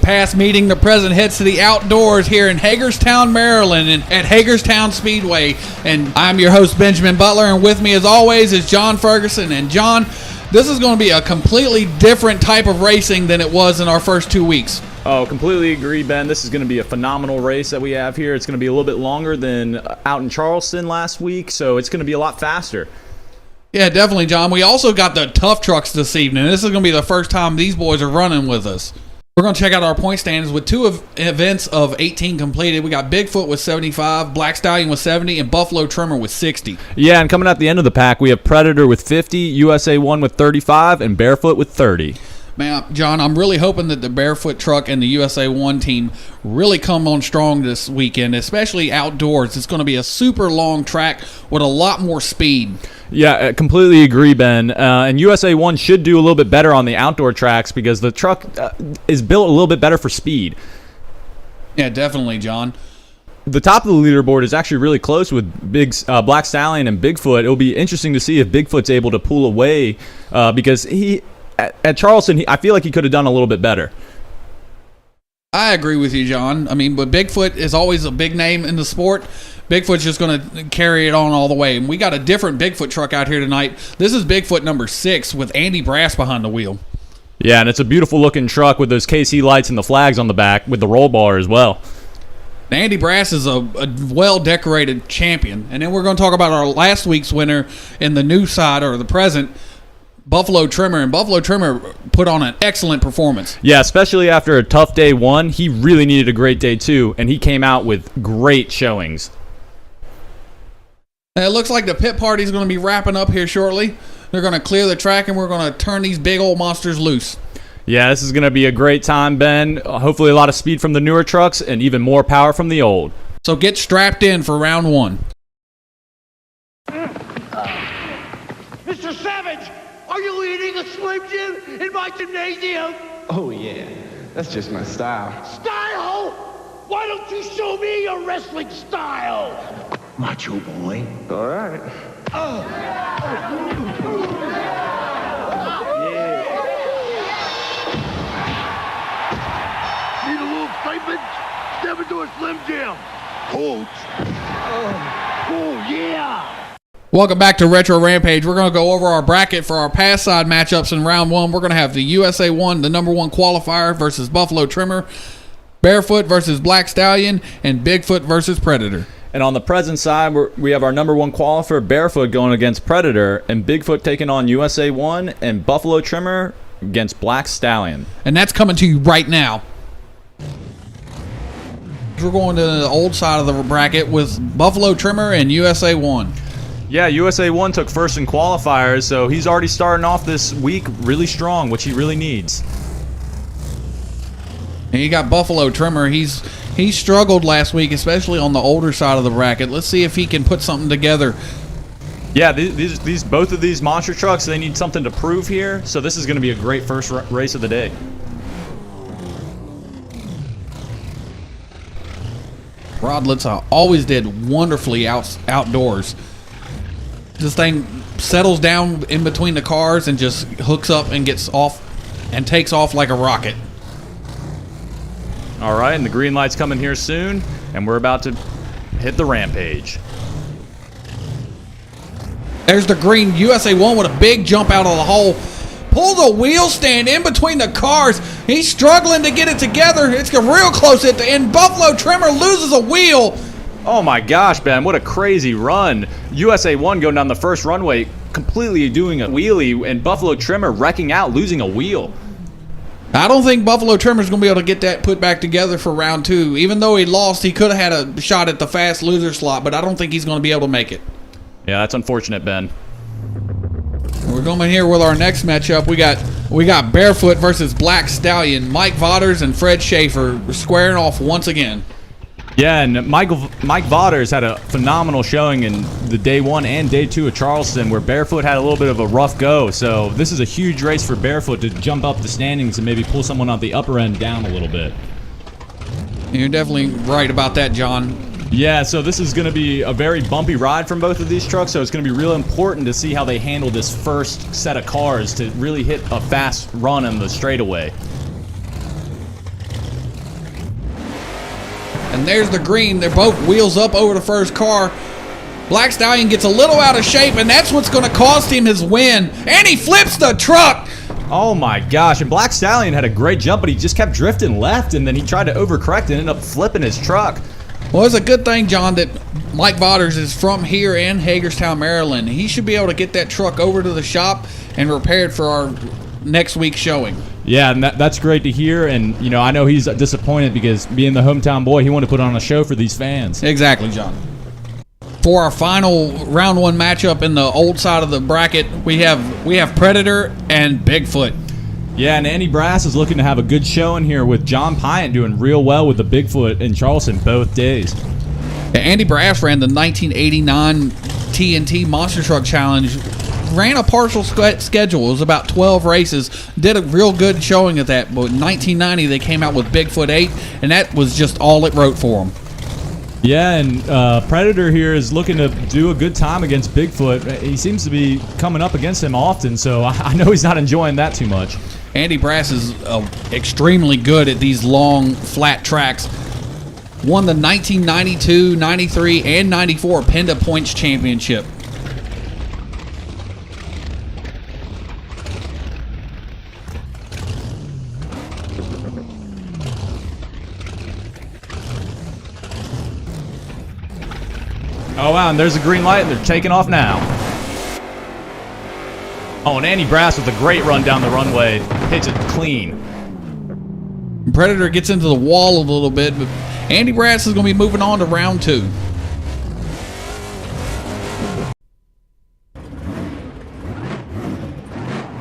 past meeting, the present heads to the outdoors here in Hagerstown, Maryland, and at Hagerstown Speedway. And I'm your host, Benjamin Butler, and with me as always is John Ferguson. And John, this is going to be a completely different type of racing than it was in our first 2 weeks. Oh, completely agree, Ben. This is going to be a phenomenal race that we have here. It's going to be a little bit longer than out in Charleston last week, so it's going to be a lot faster. Yeah, definitely, John. We also got the tough trucks this evening. This is going to be the first time these boys are running with us. We're going to check out our point standings with two events of 18 completed. We got Bigfoot with 75, Black Stallion with 70, and Buffalo Trimmer with 60. Yeah, and coming at the end of the pack, we have Predator with 50, USA 1 with 35, and Barefoot with 30. Man, John, I'm really hoping that the Barefoot truck and the USA 1 team really come on strong this weekend, especially outdoors. It's going to be a super long track with a lot more speed. Yeah, I completely agree, Ben. And USA 1 should do a little bit better on the outdoor tracks because the truck is built a little bit better for speed. Yeah, definitely, John. The top of the leaderboard is actually really close with Black Stallion and Bigfoot. It'll be interesting to see if Bigfoot's able to pull away because at Charleston, I feel like he could have done a little bit better. I agree with you, John. I mean, but Bigfoot is always a big name in the sport. Bigfoot's just going to carry it on all the way. And we got a different Bigfoot truck out here tonight. This is Bigfoot number 6 with Andy Brass behind the wheel. Yeah, and it's a beautiful looking truck with those KC lights and the flags on the back with the roll bar as well. Andy Brass is a well-decorated champion. And then we're going to talk about our last week's winner in the new side, or the present, Buffalo Trimmer. And Buffalo Trimmer put on an excellent performance. Yeah, especially after a tough day 1. He really needed a great day 2, and he came out with great showings. And it looks like the pit party is going to be wrapping up here shortly. They're going to clear the track, and we're going to turn these big old monsters loose. Yeah, this is going to be a great time, Ben. Hopefully a lot of speed from the newer trucks and even more power from the old. So get strapped in for round 1. Mr. Savage, are you eating a Slim Jim in my gymnasium? Oh, yeah. That's just my style. Style? Why don't you show me your wrestling style? Macho boy. All right. Need a little excitement? Step into a Slim Jim. Coach. Oh, yeah. Welcome back to Retro Rampage. We're going to go over our bracket for our pass side matchups in round 1. We're going to have the USA 1, the number 1 qualifier, versus Buffalo Trimmer, Barefoot versus Black Stallion, and Bigfoot versus Predator. And on the present side, we have our number 1 qualifier, Barefoot, going against Predator, and Bigfoot taking on USA 1, and Buffalo Trimmer against Black Stallion. And that's coming to you right now. We're going to the old side of the bracket with Buffalo Trimmer and USA 1. Yeah, USA 1 took first in qualifiers, so he's already starting off this week really strong, which he really needs. And you got Buffalo Trimmer. He struggled last week, especially on the older side of the bracket. Let's see if he can put something together. Yeah, both of these monster trucks, they need something to prove here, so this is going to be a great first race of the day. Rodlitz always did wonderfully outdoors. This thing settles down in between the cars and just hooks up and gets off and takes off like a rocket. All right, and the green light's coming here soon, and we're about to hit the rampage. There's the green USA 1 with a big jump out of the hole. Pull the wheel stand in between the cars. He's struggling to get it together. It's real close at the end. Buffalo Trimmer loses a wheel. Oh my gosh, Ben, what a crazy run. USA 1 going down the first runway, completely doing a wheelie, and Buffalo Trimmer wrecking out, losing a wheel. I don't think Buffalo Trimmer's going to be able to get that put back together for round 2. Even though he lost, he could have had a shot at the fast loser slot, but I don't think he's going to be able to make it. Yeah, that's unfortunate, Ben. We're going here with our next matchup. We got Barefoot versus Black Stallion. Mike Vauders and Fred Schaefer squaring off once again. Yeah, and Mike Vauders had a phenomenal showing in the day 1 and day 2 of Charleston, where Barefoot had a little bit of a rough go. So this is a huge race for Barefoot to jump up the standings and maybe pull someone on the upper end down a little bit. You're definitely right about that, John. Yeah, so this is going to be a very bumpy ride from both of these trucks, so it's going to be real important to see how they handle this first set of cars to really hit a fast run on the straightaway. And there's the green. They're both wheels up over the first car. Black Stallion gets a little out of shape, and that's what's going to cost him his win. And he flips the truck. Oh my gosh, and Black Stallion had a great jump, but he just kept drifting left, and then he tried to overcorrect and ended up flipping his truck. Well, it's a good thing, John, that Mike Vauders is from here in Hagerstown, Maryland. He should be able to get that truck over to the shop and repaired for our next week's showing. Yeah, and that's great to hear, and you know, I know he's disappointed because being the hometown boy, he wanted to put on a show for these fans. Exactly, John. For our final round one matchup in the old side of the bracket, we have Predator and Bigfoot. Yeah, and Andy Brass is looking to have a good showing here with John Pyatt doing real well with the Bigfoot in Charleston both days. Yeah, Andy Brass ran the 1989 TNT Monster Truck Challenge, ran a partial schedule. It was about 12 races, did a real good showing of that, but in 1990 they came out with Bigfoot 8, and that was just all it wrote for them. Yeah, and Predator here is looking to do a good time against Bigfoot. He seems to be coming up against him often, so I know he's not enjoying that too much. Andy Brass is extremely good at these long, flat tracks. Won the 1992, 93, and 94 Penda Points Championship. Oh, wow, and there's a green light, and they're taking off now. Oh, and Andy Brass with a great run down the runway. Hits it clean. Predator gets into the wall a little bit, but Andy Brass is going to be moving on to round 2.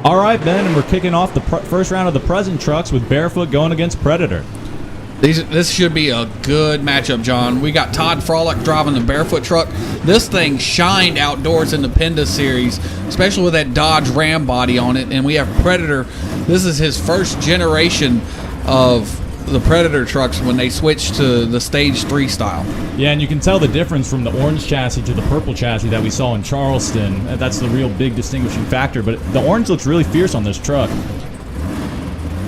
All right, Ben, and we're kicking off the first round of the present trucks with Barefoot going against Predator. This should be a good matchup, John. We got Todd Frolick driving the Barefoot truck. This thing shined outdoors in the Penda series, especially with that Dodge Ram body on it. And we have Predator. This is his first generation of the Predator trucks when they switched to the Stage 3 style. Yeah, and you can tell the difference from the orange chassis to the purple chassis that we saw in Charleston. That's the real big distinguishing factor. But the orange looks really fierce on this truck.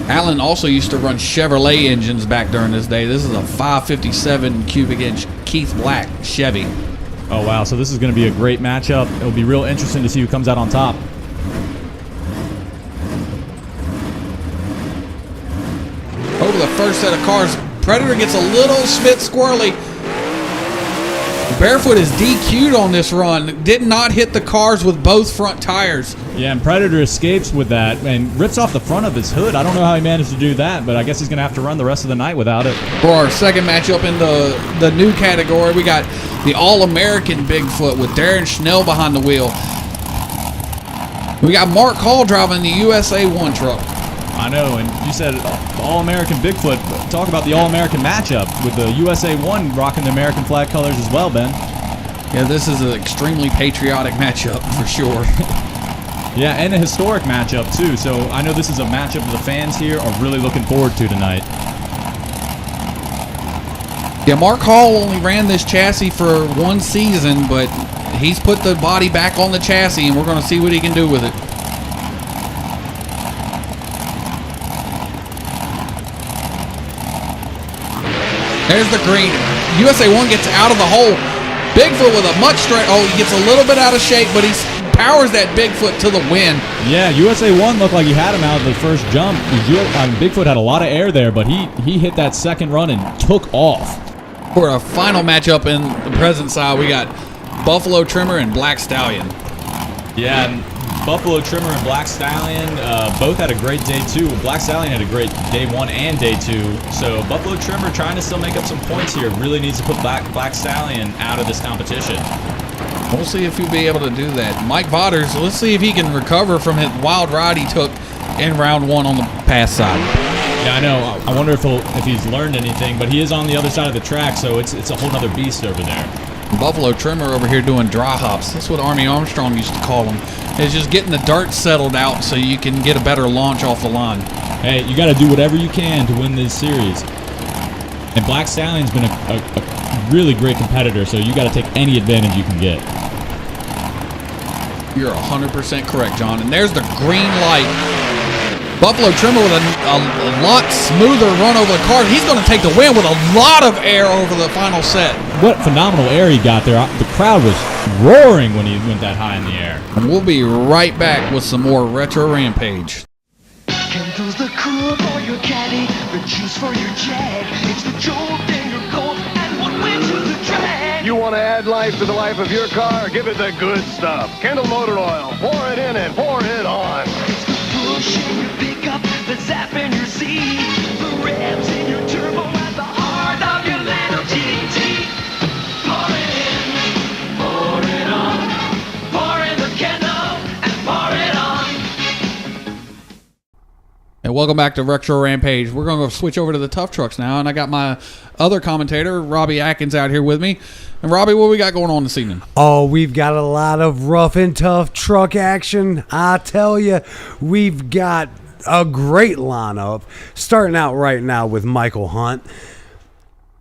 Allen also used to run Chevrolet engines back during his day. This is a 557 cubic inch Keith Black Chevy. Oh, wow. So this is going to be a great matchup. It'll be real interesting to see who comes out on top. Over the first set of cars, Predator gets a little bit squirrely. Barefoot is DQ'd on this run. Did not hit the cars with both front tires. Yeah, and Predator escapes with that and rips off the front of his hood. I don't know how he managed to do that, but I guess he's going to have to run the rest of the night without it. For our second matchup in the new category, we got the All-American Bigfoot with Darren Schnell behind the wheel. We got Mark Hall driving the USA 1 truck. I know, and you said All-American Bigfoot. Talk about the All-American matchup with the USA 1 rocking the American flag colors as well, Ben. Yeah, this is an extremely patriotic matchup for sure. Yeah, and a historic matchup too. So I know this is a matchup the fans here are really looking forward to tonight. Yeah, Mark Hall only ran this chassis for one season, but he's put the body back on the chassis, and we're going to see what he can do with it. There's the green. USA 1 gets out of the hole. Bigfoot with a much straight. Oh, he gets a little bit out of shape, but he powers that Bigfoot to the win. Yeah, USA 1 looked like he had him out of the first jump. Bigfoot had a lot of air there, but he hit that second run and took off. For a final matchup in the present side, we got Buffalo Trimmer and Black Stallion. Yeah, and Buffalo Trimmer and Black Stallion both had a great day two. Black Stallion had a great day 1 and day 2. So Buffalo Trimmer trying to still make up some points here. Really needs to put Black Stallion out of this competition. We'll see if he'll be able to do that. Mike Vauders, let's see if he can recover from his wild ride he took in round 1 on the pass side. Yeah, I know. I wonder if he's learned anything, but he is on the other side of the track, so it's a whole other beast over there. Buffalo Trimmer over here doing dry hops. That's what Army Armstrong used to call them. It's just getting the dirt settled out so you can get a better launch off the line. Hey, you got to do whatever you can to win this series. And Black Stallion's been a really great competitor, so you got to take any advantage you can get. You're 100% correct, John. And there's the green light. Buffalo Trimmer with a lot smoother run over the car. He's going to take the win with a lot of air over the final set. What phenomenal air he got there. The crowd was roaring when he went that high in the air. And we'll be right back with some more Retro Rampage. Handles the cool for your caddy, the juice for your jag. It's the jolt in your cold, and what wins you the drag. You want to add life to the life of your car? Give it the good stuff. Kendall Motor Oil. Pour it in and pour it on. It's the push in your pickup, the zap in your seat, the revs in your turbo, and the heart of your little GT. Pour it in, pour it on, pour in the Kendall, and pour it on. And welcome back to Retro Rampage. We're going to switch over to the tough trucks now, and I got my other commentator, Robbie Atkins, out here with me. And Robbie, what we got going on this evening? Oh, we've got a lot of rough and tough truck action. I tell you, we've got a great lineup. Starting out right now with Michael Hunt.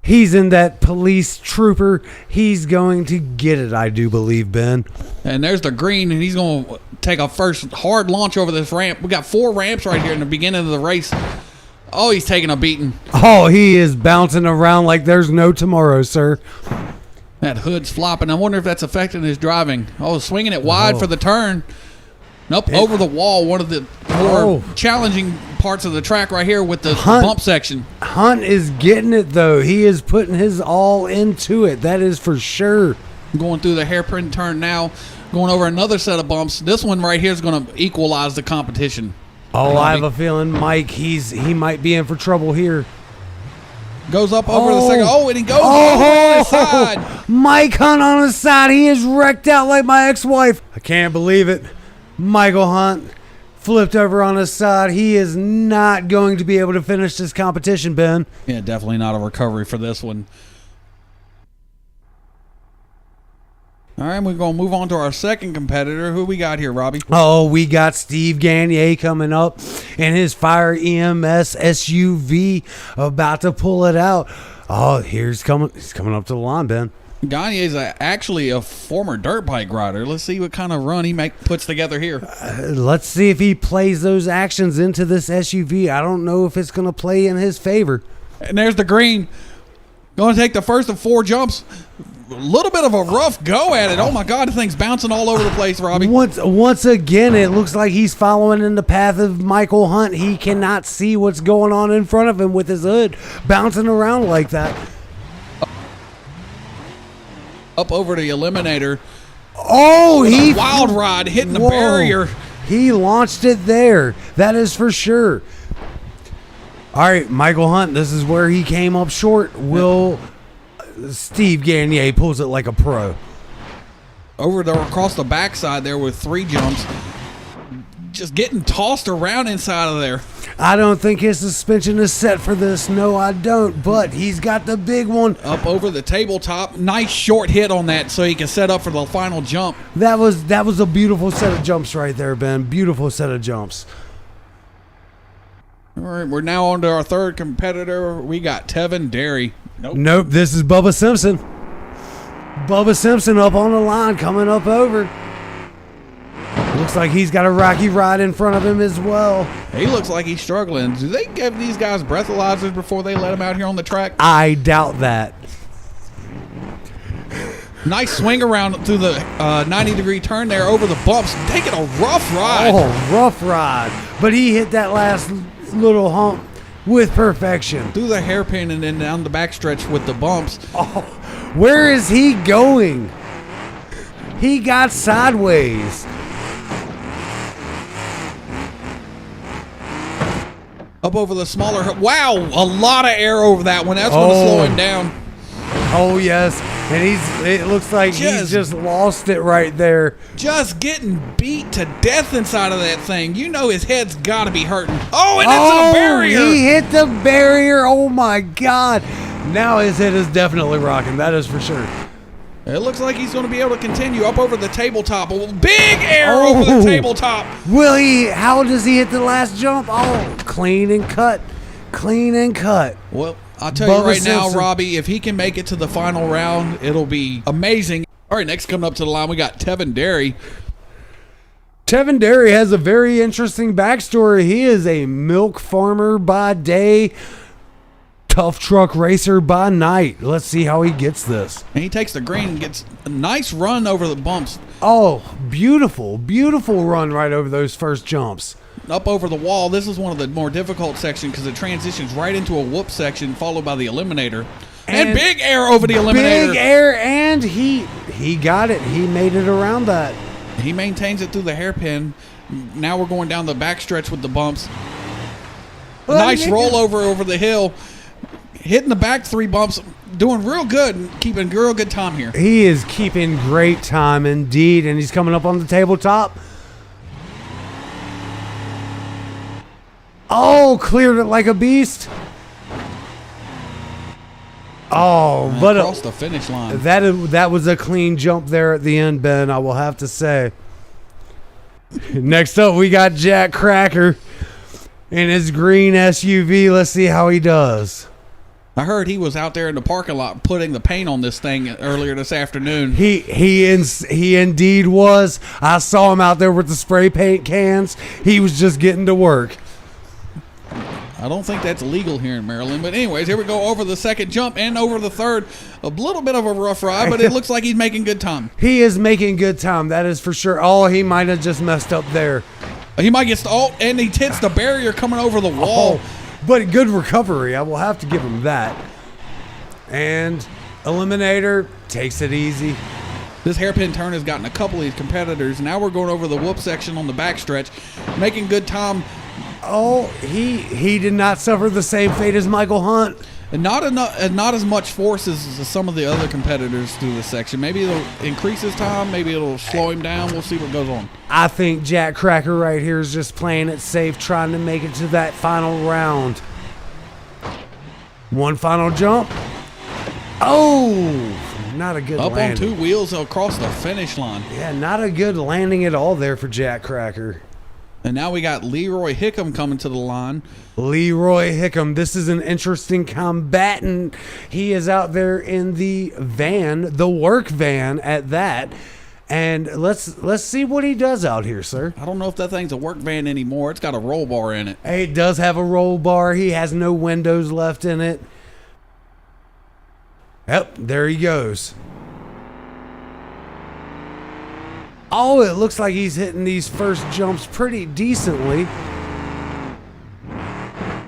He's in that police trooper. He's going to get it, I do believe, Ben. And there's the green, and he's going to take a first hard launch over this ramp. We got 4 ramps right here in the beginning of the race. Oh, he's taking a beating. Oh, he is bouncing around like there's no tomorrow, sir. That hood's flopping. I wonder if that's affecting his driving. Oh, swinging it wide for the turn. Nope, over the wall. One of the more challenging parts of the track right here with the bump section. Hunt is getting it, though. He is putting his all into it. That is for sure. Going through the hairpin turn now. Going over another set of bumps. This one right here is going to equalize the competition. Oh, I have a feeling Mike, he might be in for trouble here. Goes up over the second. Oh, and he goes over on his side. Mike Hunt on his side. He is wrecked out like my ex-wife. I can't believe it. Michael Hunt flipped over on his side. He is not going to be able to finish this competition, Ben. Yeah, definitely not a recovery for this one. All right, we're going to move on to our second competitor. Who we got here, Robbie? Oh, we got Steve Gagnier coming up in his Fire EMS SUV, about to pull it out. Oh, he's coming up to the line, Ben. Gagne is actually a former dirt bike rider. Let's see what kind of run he puts together here. Let's see if he plays those actions into this SUV. I don't know if it's going to play in his favor. And there's the green. Going to take the first of 4 jumps. A little bit of a rough go at it. Oh, my God. The thing's bouncing all over the place, Robbie. Once again, it looks like he's following in the path of Michael Hunt. He cannot see what's going on in front of him with his hood bouncing around like that. Up over the eliminator. Oh, he wild ride hitting the barrier. He launched it there. That is for sure. All right, Michael Hunt, this is where he came up short. Will Steve Gagnier pulls it like a pro. Over there across the backside there with 3 jumps. Just getting tossed around inside of there. I don't think his suspension is set for this. No, I don't. But he's got the big one. Up over the tabletop. Nice short hit on that so he can set up for the final jump. That was a beautiful set of jumps right there, Ben. Beautiful set of jumps. All right, we're now on to our third competitor. We got Tevin Derry. Nope, this is Bubba Simpson. Bubba Simpson up on the line, coming up over. Looks like he's got a rocky ride in front of him as well. He looks like he's struggling. Do they give these guys breathalyzers before they let him out here on the track? I doubt that. Nice swing around through the 90-degree turn there over the bumps. Taking a rough ride. Oh, rough ride. But he hit that last little hump with perfection. Through the hairpin and then down the backstretch with the bumps. Oh, where is he going? He got sideways. Up over the smaller. Wow, a lot of air over that one. That's going to slow him down. Oh, yes. And it looks like he's just lost it right there. Just getting beat to death inside of that thing. You know his head's got to be hurting. Oh, and it's a barrier. He hit the barrier. Oh, my God. Now his head is definitely rocking. That is for sure. It looks like he's going to be able to continue up over the tabletop. Big air over the tabletop. Will he? How does he hit the last jump? Oh, clean and cut. Clean and cut. Well, I'll tell you right now, Robbie, if he can make it to the final round, it'll be amazing. All right, next coming up to the line, we got Tevin Derry. Tevin Derry has a very interesting backstory. He is a milk farmer by day, tough truck racer by night. Let's see how he gets this. And he takes the green and gets a nice run over the bumps. Oh, beautiful, beautiful run right over those first jumps. Up over the wall. This is one of the more difficult sections because it transitions right into a whoop section followed by the eliminator. And big air over the eliminator. Big air, and he got it. He made it around that. He maintains it through the hairpin. Now we're going down the backstretch with the bumps. Nice rollover over the hill. Hitting the back 3 bumps. Doing real good. Keeping real good time here. He is keeping great time indeed. And he's coming up on the tabletop. Oh, cleared it like a beast. Oh, but across the finish line. That was a clean jump there at the end, Ben, I will have to say. Next up, we got Jack Cracker in his green SUV. Let's see how he does. I heard he was out there in the parking lot putting the paint on this thing earlier this afternoon. He indeed was. I saw him out there with the spray paint cans. He was just getting to work. I don't think that's legal here in Maryland. But anyways, here we go over the second jump and over the third. A little bit of a rough ride, but it looks like he's making good time. He is making good time. That is for sure. Oh, he might have just messed up there. He might get... Oh, and he hits the barrier coming over the wall. But good recovery. I will have to give him that. And eliminator takes it easy. This hairpin turn has gotten a couple of these competitors. Now we're going over the whoop section on the backstretch. Making good time. Oh, he did not suffer the same fate as Michael Hunt. And not as much force as some of the other competitors through this section. Maybe it'll increase his time. Maybe it'll slow him down. We'll see what goes on. I think Jack Cracker right here is just playing it safe, trying to make it to that final round. One final jump. Oh, not a good Up landing. on 2 wheels across the finish line. Yeah, not a good landing at all there for Jack Cracker. And now we got Leroy Hickam coming to the line. Leroy Hickam, this is an interesting combatant. He is out there in the van, the work van at that. And let's see what he does out here, sir. I don't know if that thing's a work van anymore. It's got a roll bar in it. It does have a roll bar. He has no windows left in it. Yep, there he goes. Oh, it looks like he's hitting these first jumps pretty decently.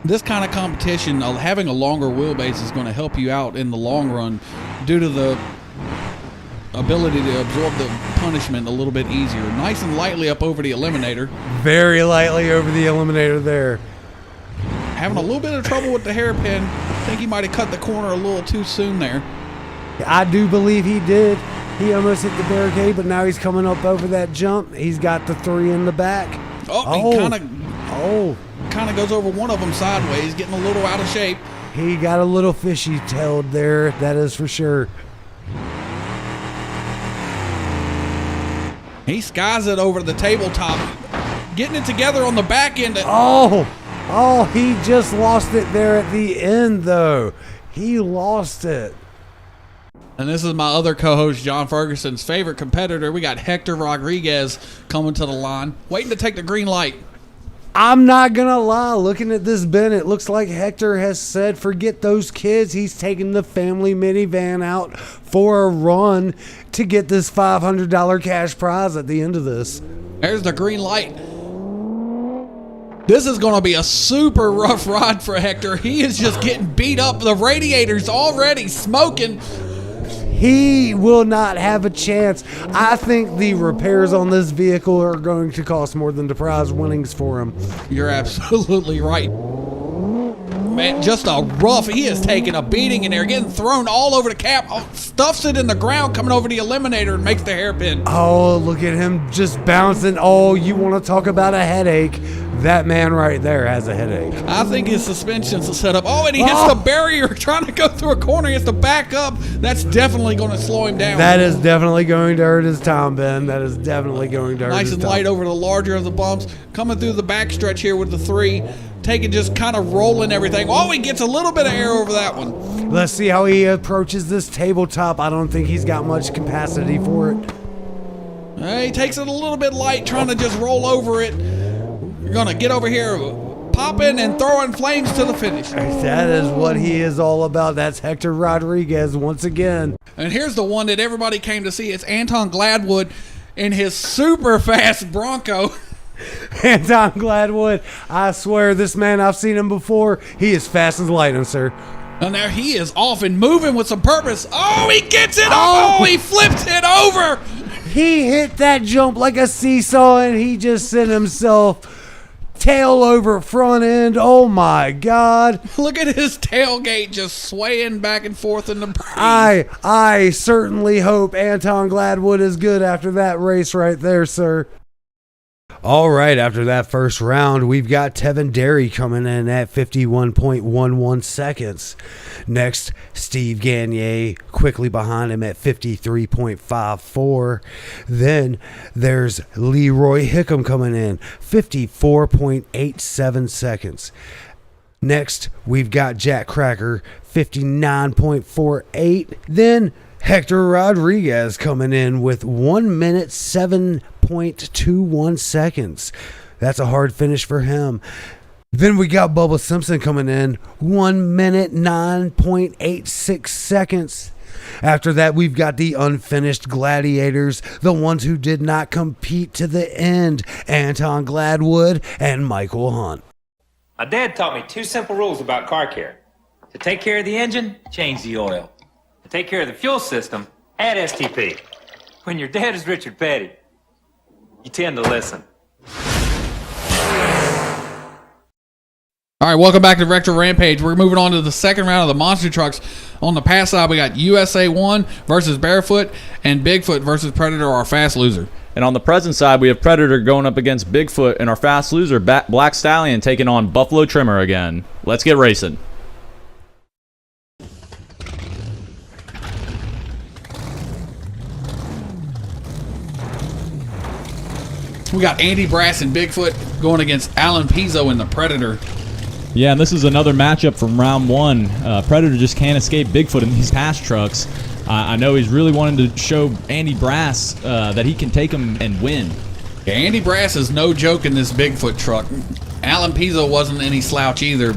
This kind of competition, having a longer wheelbase is going to help you out in the long run due to the ability to absorb the punishment a little bit easier. Nice and lightly up over the eliminator. Very lightly over the eliminator there. Having a little bit of trouble with the hairpin. I think he might have cut the corner a little too soon there. I do believe he did. He almost hit the barricade, but now he's coming up over that jump. He's got the 3 in the back. Oh, he kind of goes over one of them sideways, getting a little out of shape. He got a little fishy-tailed there, that is for sure. He skies it over the tabletop, getting it together on the back end. Oh, he just lost it there at the end, though. He lost it. And this is my other co-host, John Ferguson's favorite competitor. We got Hector Rodriguez coming to the line, waiting to take the green light. I'm not going to lie. Looking at this, Ben, it looks like Hector has said, forget those kids. He's taking the family minivan out for a run to get this $500 cash prize at the end of this. There's the green light. This is going to be a super rough ride for Hector. He is just getting beat up. The radiator's already smoking. He will not have a chance. I think the repairs on this vehicle are going to cost more than the prize winnings for him. You're absolutely right. Man, just a rough. He is taking a beating in there, getting thrown all over the cap. Stuffs it in the ground, coming over the eliminator and makes the hairpin. Oh, look at him just bouncing. Oh, you want to talk about a headache? That man right there has a headache. I think his suspension's set up. Oh, and he hits the barrier trying to go through a corner. He has to back up. That's definitely going to slow him down. That is definitely going to hurt his time, Ben. That is definitely going to hurt his time. Nice and light over the larger of the bumps. Coming through the backstretch here with the 3. Taking just kind of rolling everything. Oh, he gets a little bit of air over that one. Let's see how he approaches this tabletop. I don't think he's got much capacity for it. He takes it a little bit light, trying to just roll over it. You're going to get over here, popping and throwing flames to the finish. That is what he is all about. That's Hector Rodriguez once again. And here's the one that everybody came to see. It's Anton Gladwood in his super fast Bronco. Anton Gladwood, I swear, this man, I've seen him before. He is fast as lightning, sir. And there he is off and moving with some purpose. Oh, he gets it. Oh, he flips it over. He hit that jump like a seesaw, and he just sent himself tail over front end. Oh my God. Look at his tailgate just swaying back and forth in the breeze. I certainly hope Anton Gladwood is good after that race right there, sir. All right, after that first round, we've got Tevin Derry coming in at 51.11 seconds. Next, Steve Gagne quickly behind him at 53.54. Then there's Leroy Hickam coming in, 54.87 seconds. Next, we've got Jack Cracker, 59.48. Then Hector Rodriguez coming in with 1 minute 7.21 seconds. That's a hard finish for him. Then we got Bubba Simpson coming in, 1 minute 9.86 seconds. After that, we've got the unfinished gladiators, the ones who did not compete to the end, Anton Gladwood and Michael Hunt. My dad taught me 2 simple rules about car care. To take care of the engine, change the oil. To take care of the fuel system, add STP. When your dad is Richard Petty, you tend to listen. All right, welcome back to Retro Rampage. We're moving on to the second round of the monster trucks. On the pass side, we got USA 1 versus Barefoot and Bigfoot versus Predator, our fast loser. And on the present side, we have Predator going up against Bigfoot and our fast loser, Black Stallion, taking on Buffalo Trimmer again. Let's get racing. We got Andy Brass and Bigfoot going against Alan Pizzo and the Predator. Yeah, and this is another matchup from round 1. Predator just can't escape Bigfoot in these pass trucks. I know he's really wanting to show Andy Brass that he can take him and win. Yeah, Andy Brass is no joke in this Bigfoot truck. Alan Pizzo wasn't any slouch either,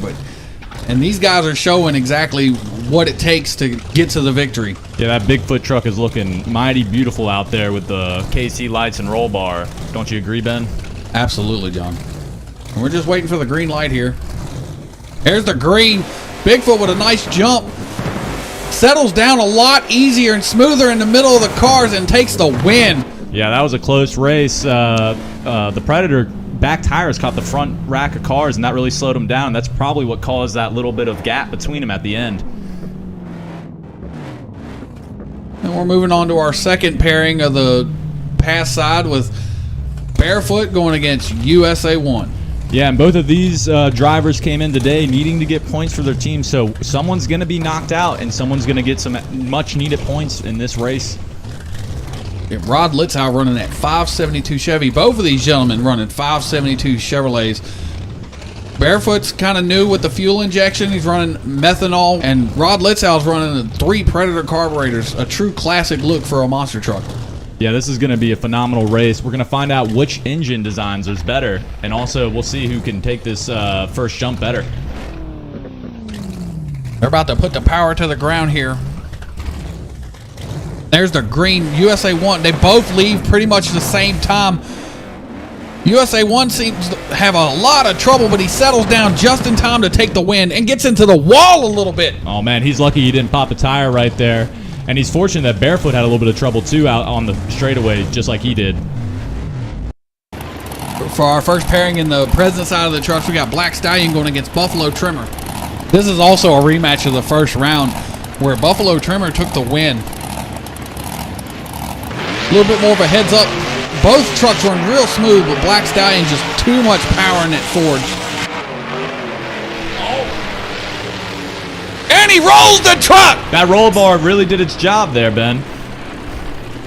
and these guys are showing exactly what it takes to get to the victory. Yeah, that Bigfoot truck is looking mighty beautiful out there with the KC lights and roll bar. Don't you agree, Ben? Absolutely, John. And we're just waiting for the green light here. Here's the green. Bigfoot with a nice jump. Settles down a lot easier and smoother in the middle of the cars and takes the win. Yeah, that was a close race. The Predator back tires caught the front rack of cars, and that really slowed him down. That's probably what caused that little bit of gap between them at the end. And we're moving on to our second pairing of the pass side with Barefoot going against USA 1. Yeah, and both of these drivers came in today needing to get points for their team, so someone's going to be knocked out, and someone's going to get some much-needed points in this race. Rod Litzau running that 572 Chevy. Both of these gentlemen running 572 Chevrolets. Barefoot's kind of new with the fuel injection. He's running methanol, and Rod Litzau's running 3 Predator carburetors. A true classic look for a monster truck. Yeah, this is going to be a phenomenal race. We're going to find out which engine designs is better, and also we'll see who can take this first jump better. They're about to put the power to the ground here. There's the green USA 1. They both leave pretty much the same time. USA 1 seems to have a lot of trouble, but he settles down just in time to take the win and gets into the wall a little bit. Oh, man, he's lucky he didn't pop a tire right there. And he's fortunate that Barefoot had a little bit of trouble, too, out on the straightaway, just like he did. For our first pairing in the present side of the trucks, we got Black Stallion going against Buffalo Trimmer. This is also a rematch of the first round where Buffalo Trimmer took the win. A little bit more of a heads up. Both trucks run real smooth, but Black Stallion just too much power in that Ford. And he rolls the truck! That roll bar really did its job there, Ben.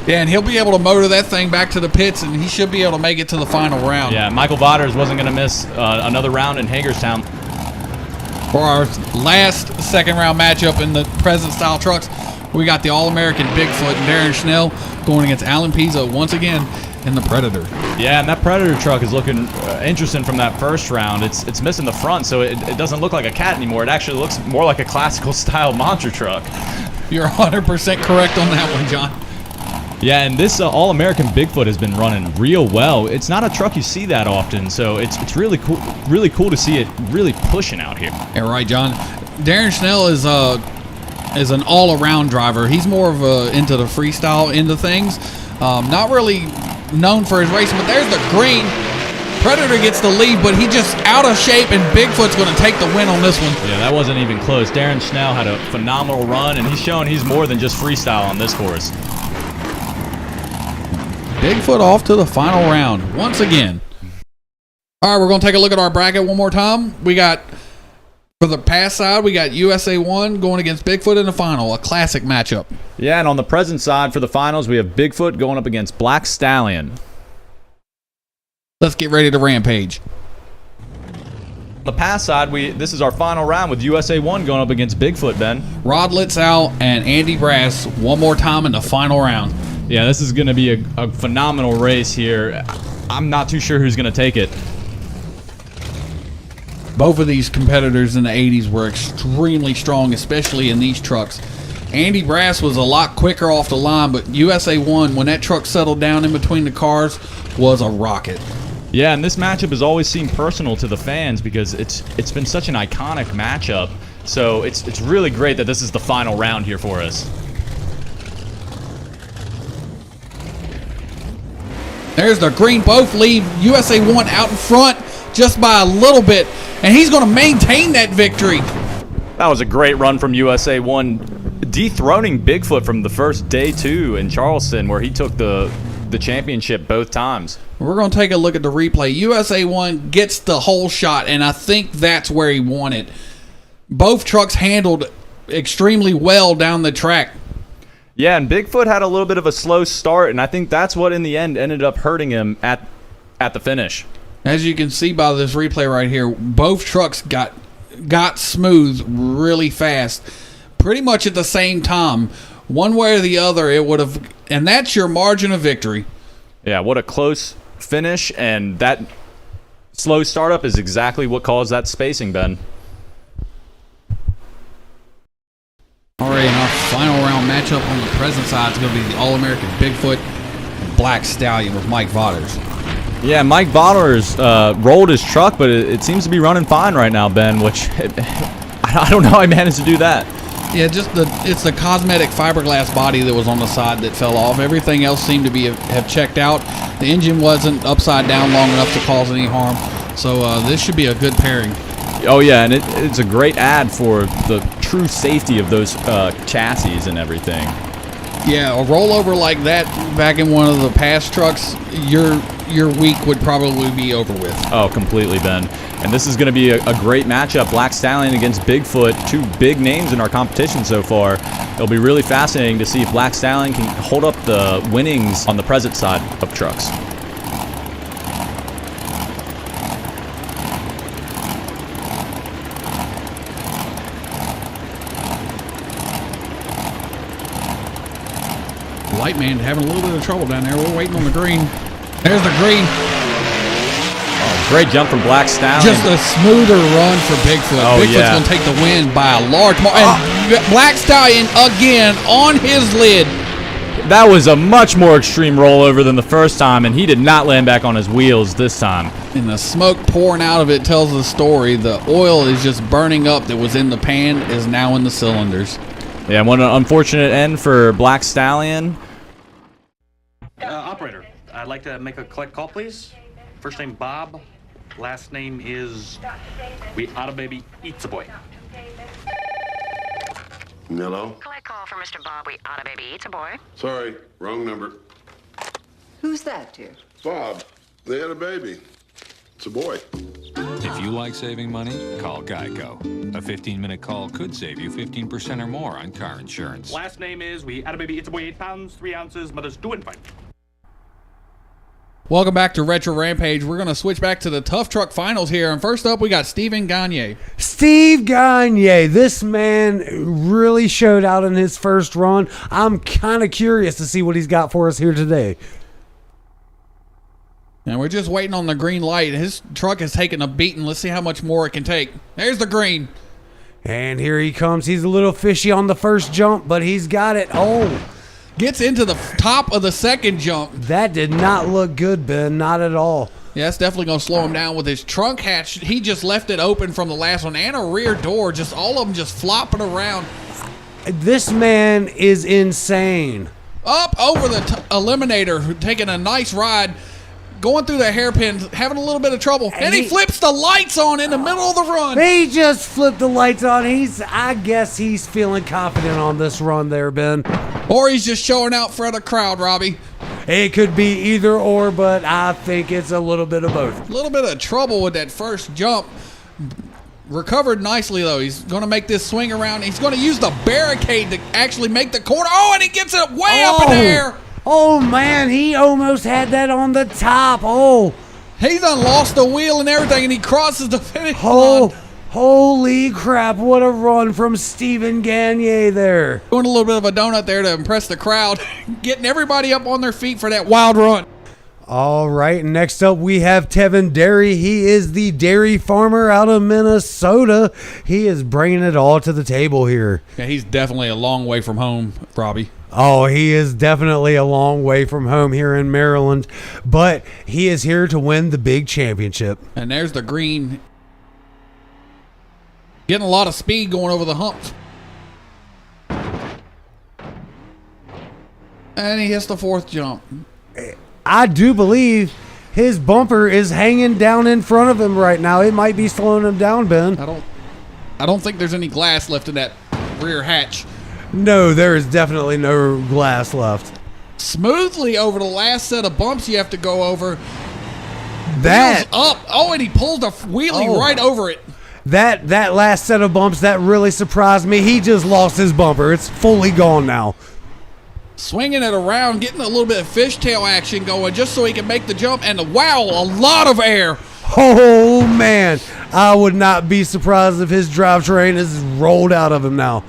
Yeah, and he'll be able to motor that thing back to the pits, and he should be able to make it to the final round. Yeah, Michael Waters wasn't going to miss another round in For our last second round matchup in the present style trucks, we got the All-American Bigfoot and Darren Schnell going against Alan Pizzo once again in the Predator. Yeah, and that Predator truck is looking interesting from that first round. It's missing the front, so it doesn't look like a cat anymore. It actually looks more like a classical style monster truck. You're 100% correct on that one, John. Yeah, and this All-American Bigfoot has been running real well. It's not a truck you see that often, so it's really cool to see it really pushing out here. Yeah, right, John. Darren Schnell is an all-around driver. He's more of into the freestyle end of things. Not really known for his racing, but there's the green. Predator gets the lead, but he just out of shape, and Bigfoot's going to take the win on this one. Yeah, that wasn't even close. Darren Schnell had a phenomenal run, and he's showing he's more than just freestyle on this course. Bigfoot off to the final round once again. All right, we're going to take a look at our bracket one more time. We got, for the pass side, we got USA 1 going against Bigfoot in the final, a classic matchup. Yeah, and on the present side for the finals, we have Bigfoot going up against Black Stallion. Let's get ready to rampage. On the pass side, this is our final round with USA 1 going up against Bigfoot, Ben. Rod Litzow and Andy Brass one more time in the final round. Yeah, this is going to be a phenomenal race here. I'm not too sure who's going to take it. Both of these competitors in the 80s were extremely strong, especially in these trucks. Andy Brass was a lot quicker off the line, but USA 1, when that truck settled down in between the cars, was a rocket. Yeah, and this matchup has always seemed personal to the fans because it's been such an iconic matchup. So it's really great that this is the final round here for us. There's the green. Both leave USA 1 out in front just by a little bit, and he's going to maintain that victory. That was a great run from USA 1, dethroning Bigfoot from the first day 2 in Charleston, where he took the championship both times. We're going to take a look at the replay. USA 1 gets the whole shot, and I think that's where he won it. Both trucks handled extremely well down the track. Yeah, and Bigfoot had a little bit of a slow start, and I think that's what in the end ended up hurting him at the finish. As you can see by this replay right here, both trucks got smooth really fast, pretty much at the same time. One way or the other, it would have, and that's your margin of victory. Yeah, what a close finish, and that slow startup is exactly what caused that spacing, Ben. All right, and our final round matchup on the present side is going to be the All-American Bigfoot Black Stallion with Mike Vodders. Yeah, Mike Vodders rolled his truck, but it seems to be running fine right now, Ben, which I don't know how he managed to do that. Yeah, it's the cosmetic fiberglass body that was on the side that fell off. Everything else seemed to have checked out. The engine wasn't upside down long enough to cause any harm, so this should be a good pairing. Oh yeah, and it's a great ad for the true safety of those chassis and everything. Yeah, a rollover like that back in one of the past trucks, your week would probably be over with. Oh, completely, Ben. And this is going to be a great matchup. Black Stallion against Bigfoot, two big names in our competition so far. It'll be really fascinating to see if Black Stallion can hold up the winnings on the present side of trucks. Light man having a little bit of trouble down there. We're waiting on the green. There's the green. Oh, great jump from Black Stallion. Just a smoother run for Bigfoot. Oh, Bigfoot's yeah. going to take the win by a large margin. And Black Stallion again on his lid. That was a much more extreme rollover than the first time, and he did not land back on his wheels this time. And the smoke pouring out of it tells the story. The oil is just burning up that was in the pan is now in the cylinders. Yeah, what an unfortunate end for Black Stallion. Operator, I'd like to make a collect call, please. First name Bob, last name is We Outta Baby Eats a Boy. Hello? Collect call for Mr. Bob. We Outta Baby Eats a Boy. Sorry, wrong number. Who's that, dear? Bob, they had a baby. It's a boy. If you like saving money, call Geico. A 15-minute call could save you 15% or more on car insurance. Last name is We Outta Baby Eats a Boy, 8 pounds, 3 ounces, mother's doing fine. Welcome back to Retro Rampage. We're going to switch back to the Tough Truck Finals here. And first up, we got Stephen Gagne. Steve Gagne, this man really showed out in his first run. I'm kind of curious to see what he's got for us here today. And we're just waiting on the green light. His truck has taken a beating. Let's see how much more it can take. There's the green. And here he comes. He's a little fishy on the first jump, but he's got it. Oh, gets into the top of the second jump. That did not look good, Ben. Not at all. Yeah, that's definitely going to slow him down with his trunk hatch. He just left it open from the last one, and a rear door. Just all of them just flopping around. This man is insane. Up over the eliminator, taking a nice ride. Going through the hairpins, having a little bit of trouble. And he flips the lights on in the middle of the run. He just flipped the lights on. I guess he's feeling confident on this run there, Ben. Or he's just showing out for the crowd, Robbie. It could be either or, but I think it's a little bit of both. A little bit of trouble with that first jump. Recovered nicely, though. He's going to make this swing around. He's going to use the barricade to actually make the corner. Oh, and he gets it way up in the air. Oh, man, he almost had that on the top. Oh. He's done lost the wheel and everything, and he crosses the finish line. Holy crap, what a run from Stephen Gagne there. Doing a little bit of a donut there to impress the crowd, getting everybody up on their feet for that wild run. All right, next up we have Tevin Derry. He is the dairy farmer out of Minnesota. He is bringing it all to the table here. Yeah, he's definitely a long way from home, Robbie. Oh, he is definitely a long way from home here in Maryland, but he is here to win the big championship. And there's the green. Getting a lot of speed going over the humps. And he hits the fourth jump. I do believe his bumper is hanging down in front of him right now. It might be slowing him down, Ben. I don't think there's any glass left in that rear hatch. No, there is definitely no glass left. Smoothly over the last set of bumps you have to go over. That wheels up. Oh, and he pulled a wheelie right over it. That last set of bumps, that really surprised me. He just lost his bumper. It's fully gone now. Swinging it around, getting a little bit of fishtail action going just so he can make the jump. And wow, a lot of air. Oh, man. I would not be surprised if his drivetrain is rolled out of him now.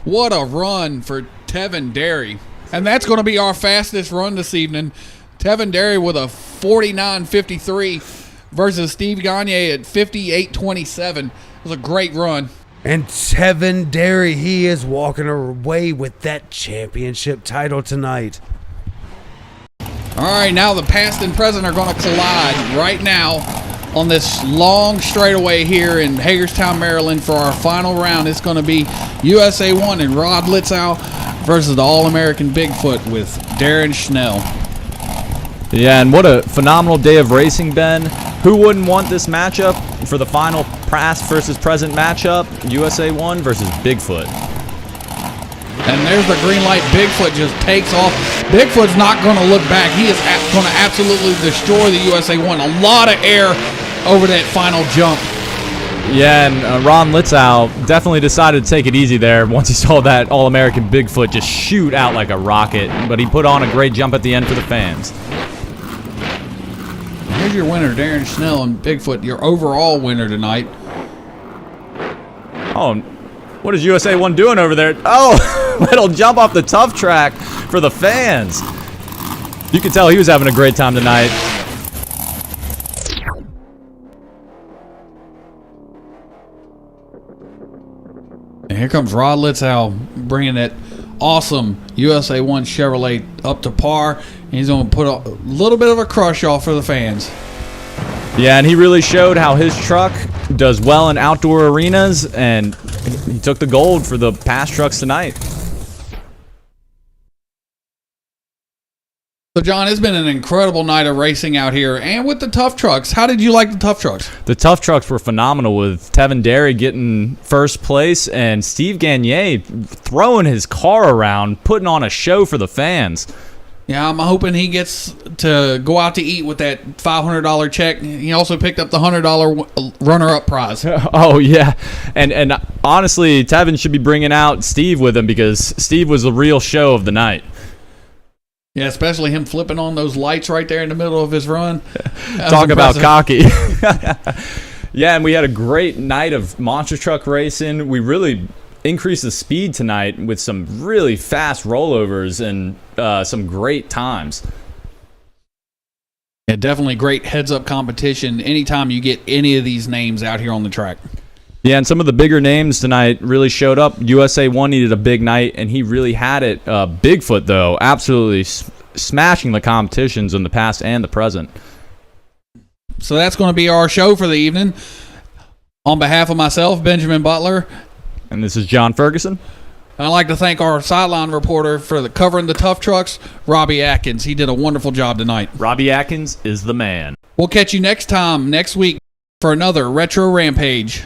What a run for Tevin Derry. And that's going to be our fastest run this evening. Tevin Derry with a 49.53 versus Steve Gagne at 58.27. It was a great run. And Tevin Derry, he is walking away with that championship title tonight. All right, now the past and present are going to collide right now on this long straightaway here in Hagerstown, Maryland for our final round. It's going to be USA 1 and Rod Litzow versus the All-American Bigfoot with Darren Schnell. Yeah, and what a phenomenal day of racing, Ben. Who wouldn't want this matchup for the final past versus present matchup? USA 1 versus Bigfoot. And there's the green light. Bigfoot just takes off. Bigfoot's not going to look back. He is going to absolutely destroy the USA 1. A lot of air over that final jump. Yeah, and Ron Litzow definitely decided to take it easy there once he saw that All-American Bigfoot just shoot out like a rocket. But he put on a great jump at the end for the fans. Here's your winner, Darren Schnell, and Bigfoot, your overall winner tonight. Oh, what is USA 1 doing over there? Oh, little jump off the tough track for the fans. You can tell he was having a great time tonight. And here comes Rod Litzow bringing that awesome USA 1 Chevrolet up to par. And he's going to put a little bit of a crush off for the fans. Yeah, and he really showed how his truck does well in outdoor arenas, and he took the gold for the past trucks tonight. So, John, it's been an incredible night of racing out here, and with the tough trucks. How did you like the tough trucks? The tough trucks were phenomenal, with Tevin Derry getting first place and Steve Gagne throwing his car around, putting on a show for the fans. Yeah, I'm hoping he gets to go out to eat with that $500 check. He also picked up the $100 runner-up prize. Oh, yeah. And honestly, Tevin should be bringing out Steve with him because Steve was the real show of the night. Yeah, especially him flipping on those lights right there in the middle of his run. Talk about cocky. Yeah, and we had a great night of monster truck racing. We really increased the speed tonight with some really fast rollovers and some great times. Yeah, definitely great heads-up competition anytime you get any of these names out here on the track. Yeah, and some of the bigger names tonight really showed up. USA 1 needed a big night, and he really had it. Bigfoot, though, absolutely smashing the competitions in the past and the present. So that's going to be our show for the evening. On behalf of myself, Benjamin Butler. And this is John Ferguson. I'd like to thank our sideline reporter for covering the tough trucks, Robbie Atkins. He did a wonderful job tonight. Robbie Atkins is the man. We'll catch you next time, next week, for another Retro Rampage.